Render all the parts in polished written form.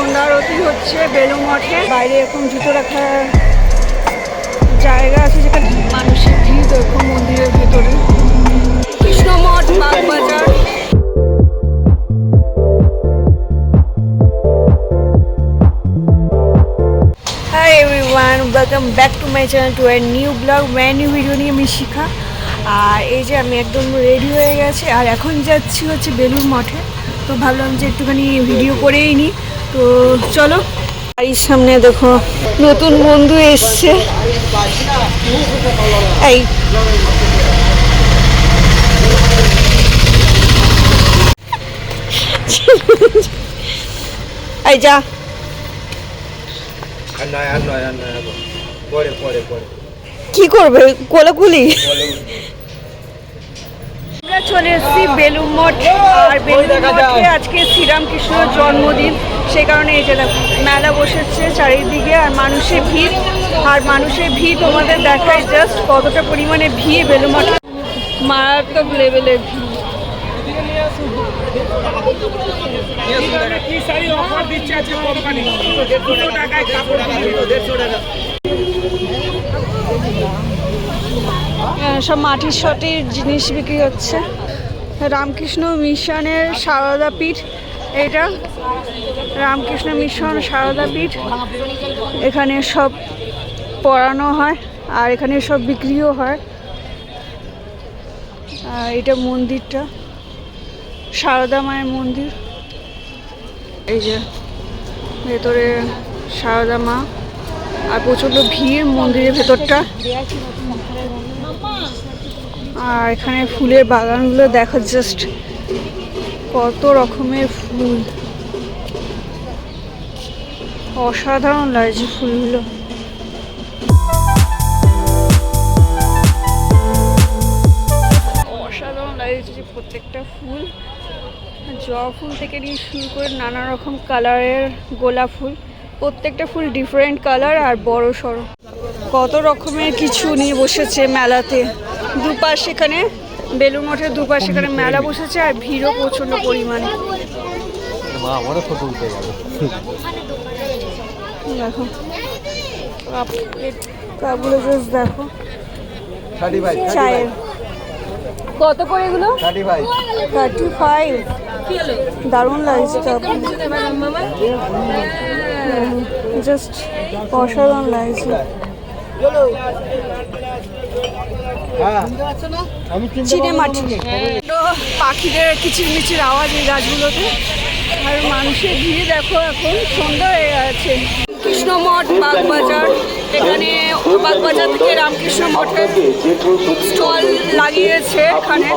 সন্ধ্যা আরতি হচ্ছে বেলুড় মঠে। বাইরে এরকম জুতো রাখার জায়গা আছে যেখানে মানুষের ভিড় এরকম মন্দিরের ভেতরে। কৃষ্ণ মঠ, Bagbazar. Hi everyone, welcome back to my channel to a new vlog, brand new video নিয়ে আমি শিখা। আর এই যে আমি একদম রেডি হয়ে গেছি আর এখন যাচ্ছি হচ্ছে বেলুড় মঠে। তো ভাবলাম যে একটুখানি ভিডিও করেই নিই। তো চলো। বাড়ির সামনে দেখো নতুন বন্ধু এসছে। এই এই যা কি করবে কোলাকুলি। আমরা চলে এসেছি বেলুড় মঠ। আর বেলুড় মঠে আজকে শ্রীরামকৃষ্ণর জন্মদিন, সেই কারণে এই যে মেলা বসেছে চারিদিকে আর মানুষের ভিড়। আর মানুষের ভিড় তোমাদের দেখায় জাস্ট কতটা পরিমাণে ভিড় বেলুড় মঠে, মারাত্মক লেভেলের ভিড়। সব মাটির শটির জিনিস বিক্রি হচ্ছে। রামকৃষ্ণ মিশনের সারদা পীঠ, এটা রামকৃষ্ণ মিশন সারদা পীঠ। এখানে সব পড়ানো হয় আর এখানে সব বিক্রিও হয়। আর এটা মন্দিরটা সারদা মায়ের মন্দির। এই যে ভেতরে সারদা মা আর প্রচণ্ড ভিড় মন্দিরের ভেতরটা। আর এখানে ফুলের বাগানগুলো দেখো জাস্ট কত রকমের ফুল, অসাধারণ লাগছে ফুলগুলো। অসাধারণ লাগছে প্রত্যেকটা ফুল, জবা ফুল থেকে নিয়ে শুরু করে নানা রকম কালারের গোলাপ ফুল। প্রত্যেকটা ফুল ডিফারেন্ট কালার আর বড় সড়ো। কত রকমের কিছু নিয়ে বসেছে মেলাতে। দুপাশ এখানে বেলুড় মঠের দুপাশ এখানে মেলা বসেছে আর ভিড়ও প্রচণ্ড পরিমাণে। দেখো কাপগুলো জাস্ট দেখো চায়ের কত করে এগুলো? 35। দারুণ লাগছে কাপড়, জাস্ট অসাধারণ লাগছে। চিনে মাটি, পাখিদের কিচিরমিচির আওয়াজ এই গাছগুলোতে। আর মানুষের ভিড় দেখো, এখন সন্ধ্যা হয়ে গেছে। কৃষ্ণ মঠ, বাগবাজার। এখানে বাগবাজার থেকে রামকৃষ্ণ মঠের স্টল লাগিয়েছে এখানে।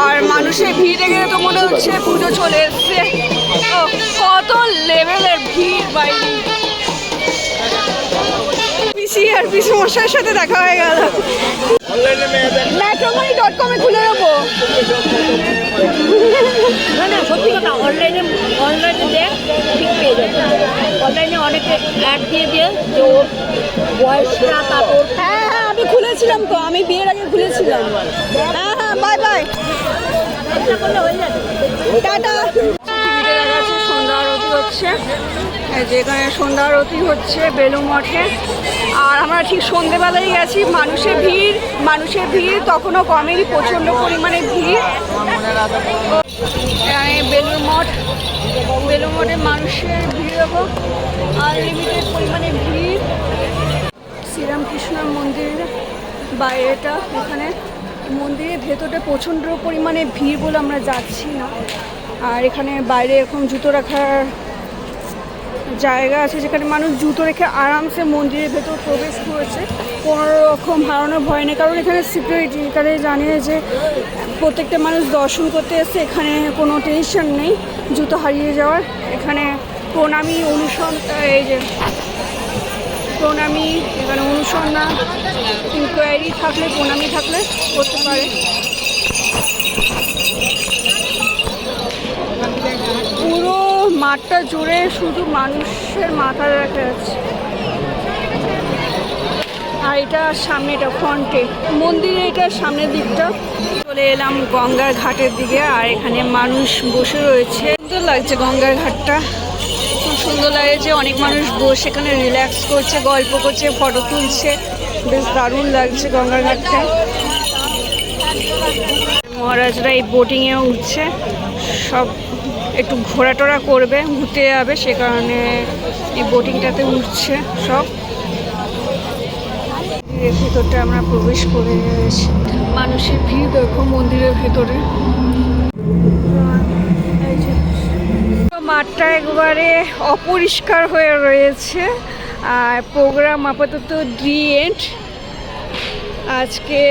আর মানুষের ভিড় দেখে তো মনে হচ্ছে পুজো চলে এসছে। কত লেভেলের ভিড় বাইরে। পিসি আর পিসি মশাইয়ের সাথে দেখা হয়ে গেল। matrimony.com এ খুলে দেবো। না না, সত্যি কথা, অনলাইনে দেখ ঠিক পেয়ে যাবে। অনলাইনে অনেকে অ্যাড দিয়ে যে ওর বয়সটা, তারপর হ্যাঁ হ্যাঁ আমি খুলেছিলাম তো, আমি বিয়ের আগে খুলেছিলাম। হ্যাঁ হ্যাঁ বাই বাই, করলে হয়ে যাবে। টাটা। টিভিতে দেখা যাচ্ছে সন্ধ্যা আরতি হচ্ছে, যেখানে সন্ধ্যা আরতি হচ্ছে বেলুড় মঠে। আর আমরা ঠিক সন্ধেবেলায় গেছি। মানুষের ভিড় তখনও কমেনি, প্রচণ্ড পরিমাণে ভিড়। বেলুড় মঠে মানুষের ভিড় দেখো, আনলিমিটেড পরিমাণে ভিড়। শ্রীরামকৃষ্ণর মন্দিরের বাইরেটা, এখানে মন্দিরের ভেতরটা প্রচণ্ড পরিমাণে ভিড় বলে আমরা যাচ্ছি না। আর এখানে বাইরে এরকম জুতো রাখার জায়গা আছে যেখানে মানুষ জুতো রেখে আরামসে মন্দিরের ভেতর প্রবেশ করেছে, কোনো রকম হারানোর ভয় নেই। কারণ এখানে সিকিউরিটি, এখানে জানিয়ে যে প্রত্যেকটা মানুষ দর্শন করতে এসছে, এখানে কোনো টেনশন নেই জুতো হারিয়ে যাওয়ার। এখানে প্রণামী এই যে প্রণামী, এখানে অনুসন্ধান ইনকোয়ারি থাকলে, প্রণামী থাকলে করতে পারে। পুরো মাঠটা জুড়ে শুধু মানুষের মাথা দেখা যাচ্ছে। আর এটা সামনে, এটা ফ্রন্টে মন্দিরে, এটা সামনের দিকটা। চলে এলাম গঙ্গার ঘাটের দিকে আর এখানে মানুষ বসে রয়েছে। সুন্দর লাগছে গঙ্গার ঘাটটা, খুব সুন্দর লাগছে, অনেক মানুষ বসে এখানে রিল্যাক্স করছে, গল্প করছে, ফটো তুলছে, বেশ দারুণ লাগছে গঙ্গার ঘাটটা। মহারাজরা এই বোটিংয়ে উঠছে, সব একটু ঘোরাটোরা করবে, ঘুরতে যাবে, সে কারণে এই বোটিংটাতে উঠছে সব। এর ভেতরটা আমরা প্রবেশ করে গেছি, মানুষের ভিড় দেখো মন্দিরের ভেতরে। মাঠটা একবারে অপরিষ্কার হয়ে রয়েছে, আর প্রোগ্রাম আপাতত ডি এন্ড। আজকে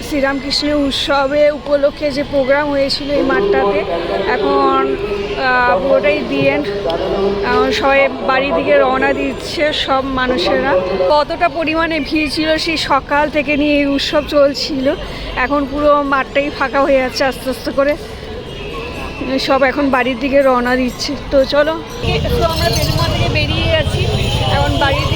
শ্রীরামকৃষ্ণের উৎসবে উপলক্ষে যে প্রোগ্রাম হয়েছিল এই মাঠটাতে, এখন পুরোটাই ডি এন্ড। সবাই বাড়ির দিকে রওনা দিচ্ছে সব মানুষেরা। কতটা পরিমাণে ভিড় ছিল সেই সকাল থেকে নিয়ে এই উৎসব চলছিল, এখন পুরো মাঠটাই ফাঁকা হয়ে যাচ্ছে আস্তে আস্তে করে, সব এখন বাড়ির দিকে রওনা দিচ্ছে। তো চলো, তো আমরা বেলুমা থেকে বেরিয়ে যাচ্ছি, এখন বাড়ির